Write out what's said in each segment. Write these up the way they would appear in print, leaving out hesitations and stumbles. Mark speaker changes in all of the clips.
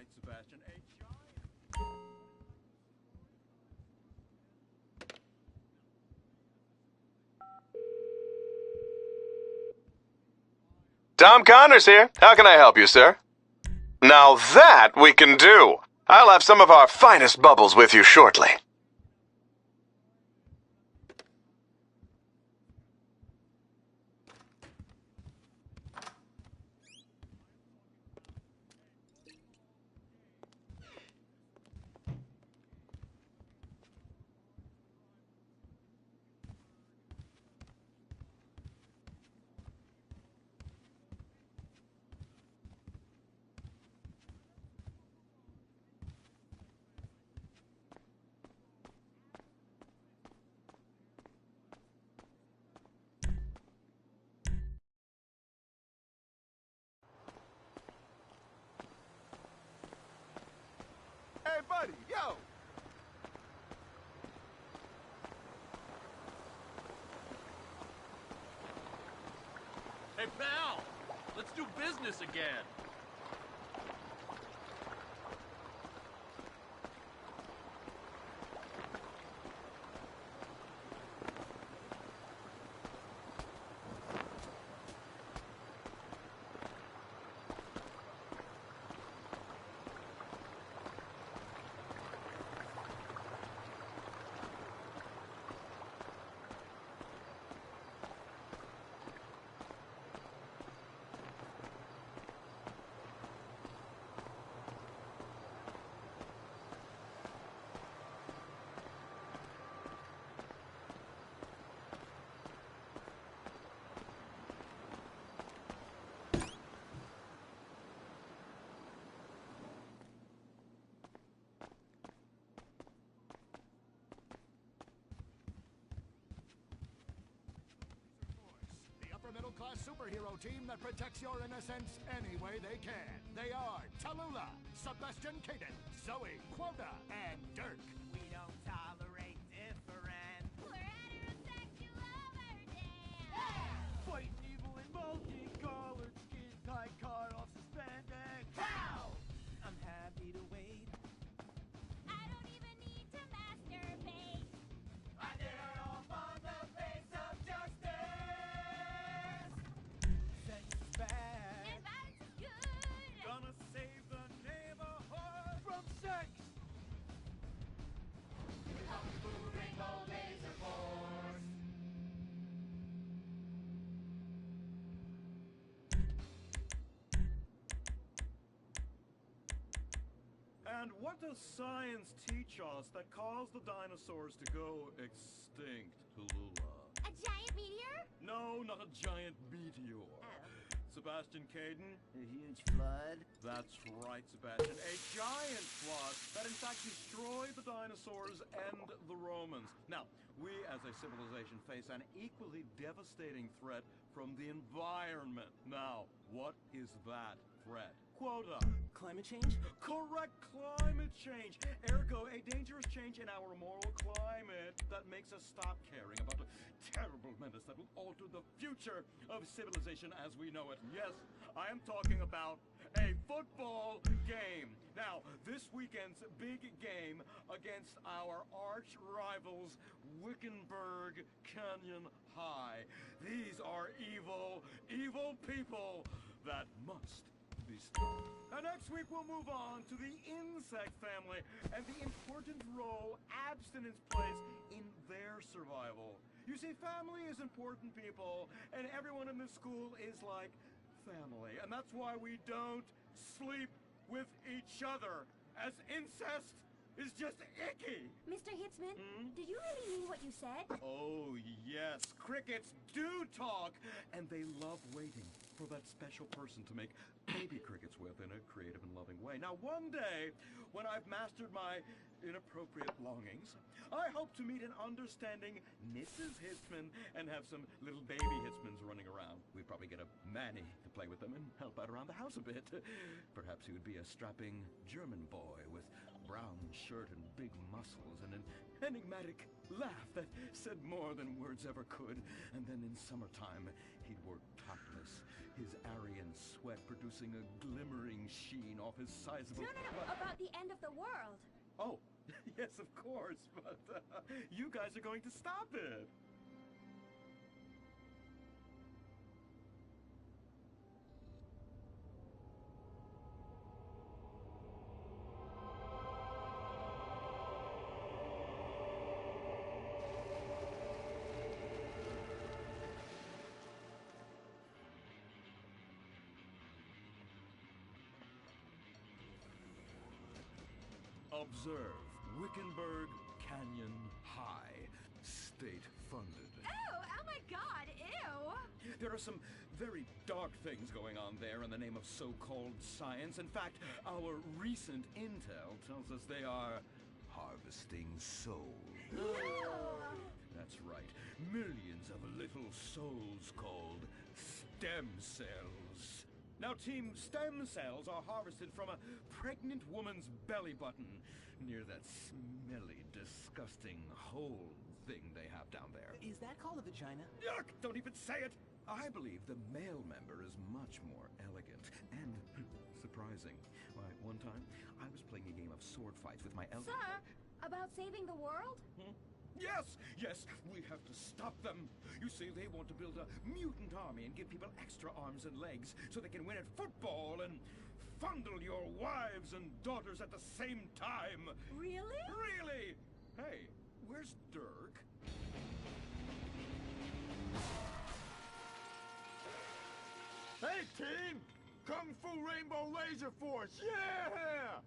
Speaker 1: right, Sebastian. A giant...
Speaker 2: Tom Connors here. How can I help you, sir? Now that we can do. I'll have some of our finest bubbles with you shortly.
Speaker 1: Hey, buddy, yo! Hey, pal! Let's do business again!
Speaker 3: Middle-class superhero team that protects your innocence any way they can. They are Tallulah, Sebastian Caden, Zoe, C.O.A, and Dirk.
Speaker 4: We don't tolerate different.
Speaker 5: We're heterosexual overdance.
Speaker 4: Fighting evil in multicolored skin tight, cut off suspended. How? I'm happy to wait.
Speaker 5: I don't even need to masturbate.
Speaker 4: I did it all on the face of justice. Sex is bad.
Speaker 5: And violence is good.
Speaker 4: Gonna save the neighborhood from sex.
Speaker 1: And what does science teach us that caused the dinosaurs to go extinct, Tallulah?
Speaker 5: A giant meteor?
Speaker 1: No, not a giant meteor.
Speaker 5: Oh.
Speaker 1: Sebastian Caden?
Speaker 4: A huge flood.
Speaker 1: That's right, Sebastian. A giant flood that in fact destroyed the dinosaurs and the Romans. Now, we as a civilization face an equally devastating threat from the environment. Now, what is that threat? Quota.
Speaker 4: Climate change?
Speaker 1: Correct, climate change. Ergo, a dangerous change in our moral climate that makes us stop caring about the terrible menace that will alter the future of civilization as we know it. Yes, I am talking about a football game. Now, this weekend's big game against our arch rivals, Wickenburg Canyon High. These are evil, evil people that must be stopped. And next week we'll move on to the insect family and the important role abstinence plays in their survival. You see, family is important, people, and everyone in this school is like family. And that's why we don't sleep with each other, as incest is just icky.
Speaker 5: Mr. Hitzman, did you really mean what you said?
Speaker 1: Oh, yes. Crickets do talk, and they love waiting for that special person to make baby crickets with in a creative and loving way. Now, one day, when I've mastered my inappropriate longings, I hope to meet an understanding Mrs. Hitzman and have some little baby Hitzmans running around. We'd probably get a Manny to play with them and help out around the house a bit. Perhaps he would be a strapping German boy with brown shirt and big muscles and an enigmatic laugh that said more than words ever could. And then in summertime, he'd work topless, his Aryan sweat sweat producing a glimmering sheen off his sizable...
Speaker 5: No. About the end of the world.
Speaker 1: Oh, yes, of course, but you guys are going to stop it. Observe Wickenburg Canyon High, state-funded.
Speaker 5: Oh my God, ew!
Speaker 1: There are some very dark things going on there in the name of so-called science. In fact, our recent intel tells us they are harvesting souls. That's right. Millions of little souls called stem cells. Now, Team Stem Cells are harvested from a pregnant woman's belly button near that smelly, disgusting hole thing they have down there.
Speaker 6: Is that called a vagina?
Speaker 1: Yuck! Don't even say it! I believe the male member is much more elegant and surprising. Why, one time, I was playing a game of sword fights with my elder...
Speaker 5: Sir, about saving the world?
Speaker 1: Yes, we have to stop them. You see, they want to build a mutant army and give people extra arms and legs so they can win at football and fondle your wives and daughters at the same time.
Speaker 5: Really?
Speaker 1: Really? Hey, where's Dirk?
Speaker 7: Hey, team! Kung Fu Rainbow Laser Force, yeah!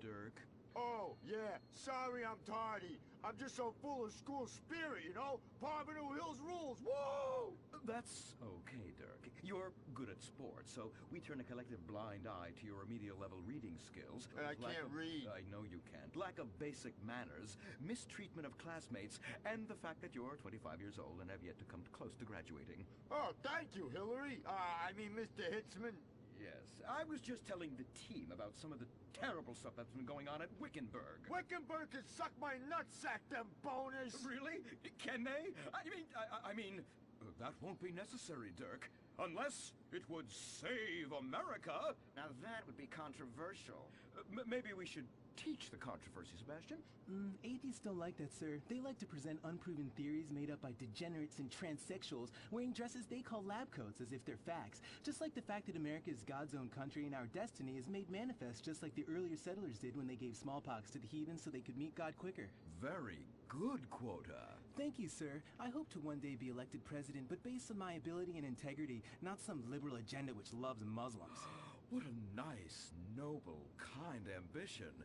Speaker 1: Dirk?
Speaker 7: Oh, yeah, sorry I'm tardy. I'm just so full of school spirit, you know? Parvenu Hills rules, whoa!
Speaker 1: That's okay, Dirk. You're good at sports, so we turn a collective blind eye to your remedial level reading skills.
Speaker 7: I can't read.
Speaker 1: I know you can't. Lack of basic manners, mistreatment of classmates, and the fact that you're 25 years old and have yet to come close to graduating.
Speaker 7: Oh, thank you, Hillary. I mean, Mr. Hitzman.
Speaker 1: Yes, I was just telling the team about some of the terrible stuff that's been going on at Wickenburg.
Speaker 7: Wickenburg can suck my nutsack, them boners!
Speaker 1: Really? Can they? I mean, that won't be necessary, Dirk. Unless it would save America. Now that would be controversial. Maybe we should teach the controversy, Sebastian.
Speaker 6: Atheists don't like that, sir. They like to present unproven theories made up by degenerates and transsexuals wearing dresses they call lab coats as if they're facts. Just like the fact that America is God's own country and our destiny is made manifest just like the earlier settlers did when they gave smallpox to the heathen so they could meet God quicker.
Speaker 1: Very good, Quota.
Speaker 6: Thank you, sir. I hope to one day be elected president, but based on my ability and integrity, not some liberal agenda which loves Muslims.
Speaker 1: What a nice, noble, kind ambition.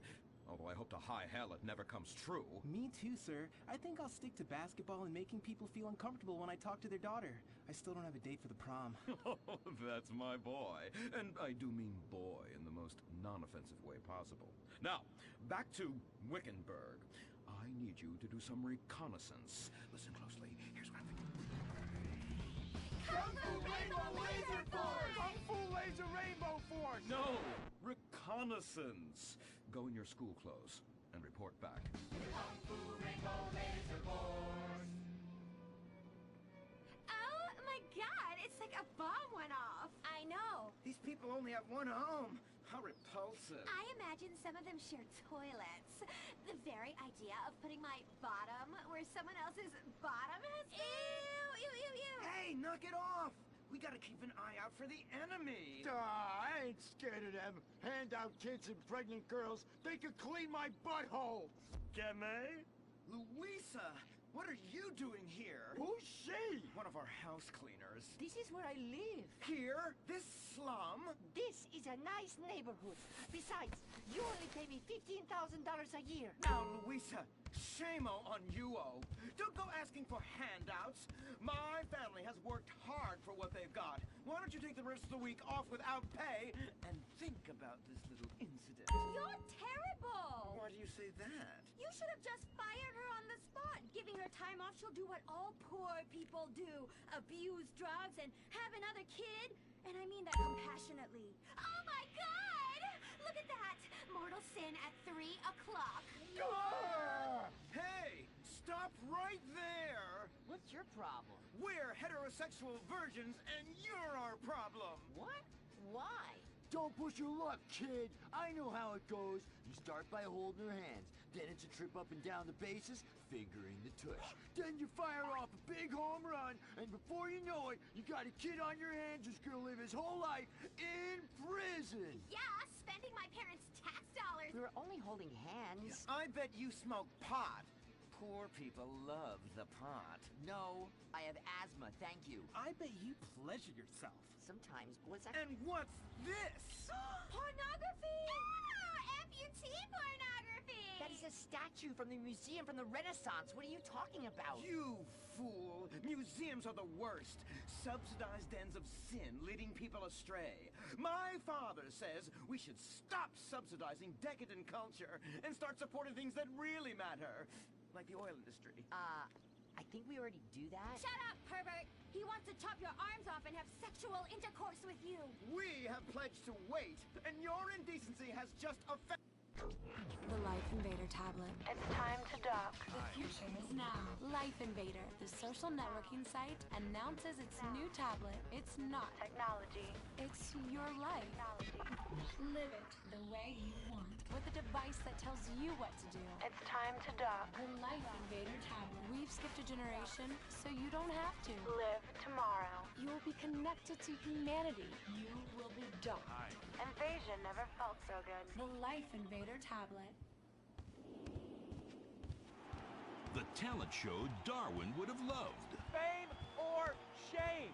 Speaker 1: Although I hope to high hell it never comes true.
Speaker 6: Me too, sir. I think I'll stick to basketball and making people feel uncomfortable when I talk to their daughter. I still don't have a date for the prom.
Speaker 1: Oh, that's my boy. And I do mean boy in the most non-offensive way possible. Now, back to Wickenburg. I need you to do some reconnaissance. Listen closely. Here's what I'm thinking.
Speaker 7: Kung Fu Rainbow Laser Force! Kung Fu Laser Rainbow Force!
Speaker 1: No! Reconnaissance! Go in your school clothes and report back.
Speaker 5: Oh my God, it's like a bomb went off. I know.
Speaker 1: These people only have one home. How repulsive.
Speaker 5: I imagine some of them share toilets. The very idea of putting my bottom where someone else's bottom has been. Ew.
Speaker 1: Hey, knock it off! We gotta keep an eye out for the enemy.
Speaker 7: I ain't scared of them. Handout kids and pregnant girls. They could clean my butthole. Can they?
Speaker 1: Louisa, what are you doing here?
Speaker 7: Who's she?
Speaker 1: One of our house cleaners.
Speaker 4: This is where I live.
Speaker 1: Here? This slum?
Speaker 4: This is a nice neighborhood. Besides, you only pay me $15,000 a year.
Speaker 1: Now, Louisa, shame-o on you-o. Don't go asking for handouts. My family has worked hard for what they've got. Why don't you take the rest of the week off without pay and think about this little incident?
Speaker 5: You're terrible.
Speaker 1: Why do you say that?
Speaker 5: You should have just fired her on the spot. Giving her time off, she'll do what all poor people do. Abuse drugs and have another kid. And I mean that compassionately. Oh my God! Look at that! Mortal sin at 3 o'clock.
Speaker 1: Hey! Stop right there!
Speaker 4: What's your problem?
Speaker 1: We're heterosexual virgins and you're our problem!
Speaker 4: What?
Speaker 7: Don't push your luck, kid. I know how it goes. You start by holding her hands. Then it's a trip up and down the bases, fingering the tush. Then you fire off a big home run, and before you know it, you got a kid on your hands who's gonna live his whole life in prison.
Speaker 5: Yeah, spending my parents' tax dollars.
Speaker 8: We were only holding hands.
Speaker 4: I bet you smoke pot. Poor people love the pot.
Speaker 8: No, I have asthma, thank you.
Speaker 6: I bet you pleasure yourself.
Speaker 8: Sometimes, what's that?
Speaker 4: And what's this?
Speaker 5: Pornography! Amputee pornography!
Speaker 8: That is a statue from the museum from the Renaissance. What are you talking about?
Speaker 1: You fool! Museums are the worst. Subsidized dens of sin leading people astray. My father says we should stop subsidizing decadent culture and start supporting things that really matter. Like the oil industry.
Speaker 8: I think we already do that.
Speaker 5: Shut up, pervert! He wants to chop your arms off and have sexual intercourse with you.
Speaker 1: We have pledged to wait, and your indecency has just offended.
Speaker 9: The Life Invader tablet.
Speaker 10: It's time to dock.
Speaker 9: The future is now. Life Invader, the social networking site, announces its new tablet. It's not
Speaker 10: Technology.
Speaker 9: It's your life. Live it the way you want. With a device that tells you what to do.
Speaker 10: It's time to dock.
Speaker 9: The Life Invader tablet. We've skipped a generation, so you don't have to.
Speaker 10: Live tomorrow.
Speaker 9: You will be connected to humanity. You will be docked.
Speaker 10: Invasion never felt so good.
Speaker 9: The Life Invader tablet.
Speaker 11: The talent show Darwin would have loved.
Speaker 4: Fame or shame?